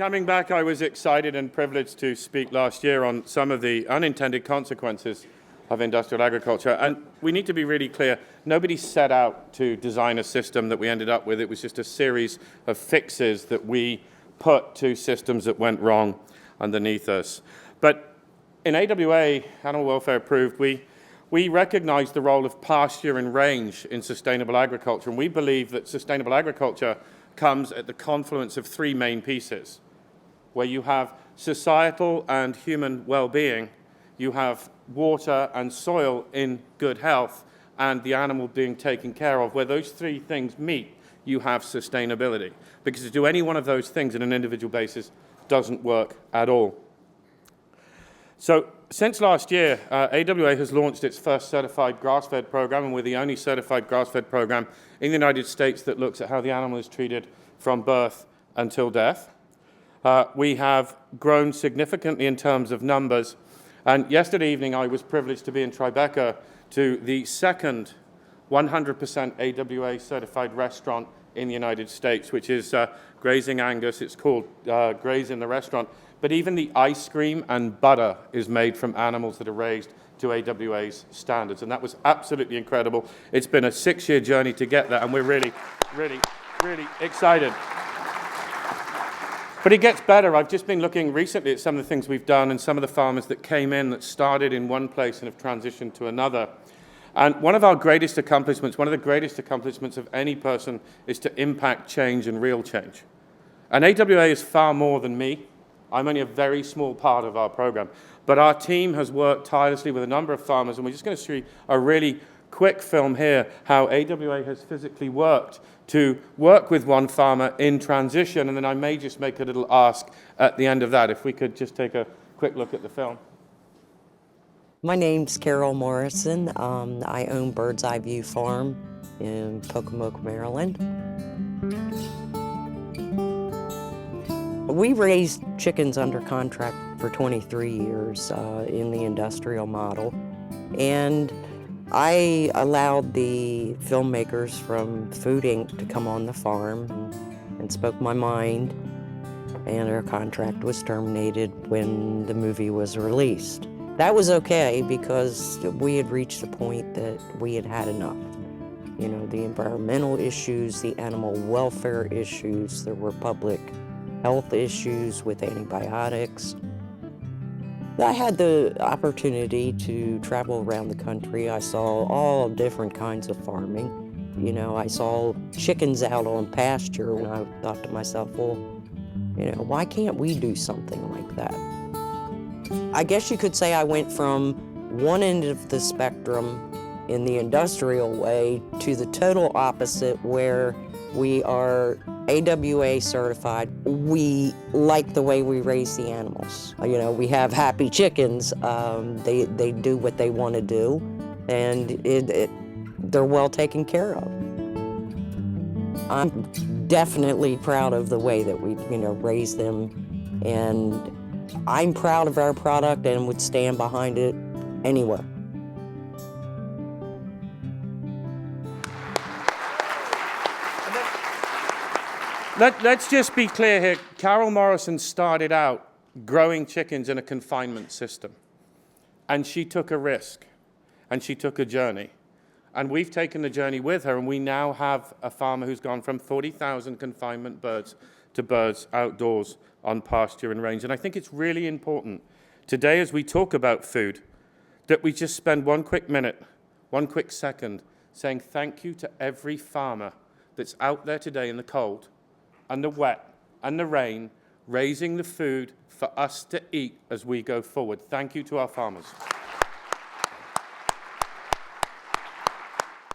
Coming back, I was excited and privileged to speak last year on some of the unintended consequences of industrial agriculture. And we need to be really clear, nobody set out to design a system that we ended up with. It was just a series of fixes that we put to systems that went wrong underneath us. But in AWA, Animal Welfare Approved, we recognize the role of pasture and range in sustainable agriculture. And we believe that sustainable agriculture comes at the confluence of three main pieces, where you have societal and human well-being, you have water and soil in good health, and the animal being taken care of. Where those three things meet, you have sustainability. Because to do any one of those things on an individual basis doesn't work at all. So since last year, AWA has launched its first certified grass-fed program, and we're the only certified grass-fed program in the United States that looks at how the animal is treated from birth until death. We have grown significantly in terms of numbers, and yesterday evening I was privileged to be in Tribeca to the second 100% AWA certified restaurant in the United States, which is Grazing Angus. It's called Graze in the Restaurant. But even the ice cream and butter is made from animals that are raised to AWA's standards. And that was absolutely incredible. It's been a 6-year journey to get there, and we're really, really, really excited. But it gets better. I've just been looking recently at some of the things we've done and some of the farmers that came in that started in one place and have transitioned to another. And one of our greatest accomplishments, one of the greatest accomplishments of any person, is to impact change and real change. And AWA is far more than me. I'm only a very small part of our program. But our team has worked tirelessly with a number of farmers, and we're just going to see a really quick film here how AWA has physically worked to work with one farmer in transition, and then I may just make a little ask at the end of that, if we could just take a quick look at the film. My name's Carol Morrison. I own Bird's Eye View Farm in Pocomoke, Maryland. We raised chickens under contract for 23 years in the industrial model, and I allowed the filmmakers from Food Inc. to come on the farm and spoke my mind, and our contract was terminated when the movie was released. That was okay because we had reached a point that we had had enough. You know, the environmental issues, the animal welfare issues, there were public health issues with antibiotics. I had the opportunity to travel around the country. I saw all different kinds of farming. You know, I saw chickens out on pasture, and I thought to myself, well, you know, why can't we do something like that? I guess you could say I went from one end of the spectrum in the industrial way to the total opposite, where we are AWA certified. We like the way we raise the animals. You know, we have happy chickens. They do what they want to do, and they're well taken care of. I'm definitely proud of the way that we, you know, raise them, and I'm proud of our product and would stand behind it anywhere. Let's just be clear here. Carol Morrison started out growing chickens in a confinement system. And she took a risk. And she took a journey. And we've taken the journey with her. And we now have a farmer who's gone from 40,000 confinement birds to birds outdoors on pasture and range. And I think it's really important today, as we talk about food, that we just spend one quick minute, one quick second, saying thank you to every farmer that's out there today in the cold and the wet and the rain, raising the food for us to eat as we go forward. Thank you to our farmers.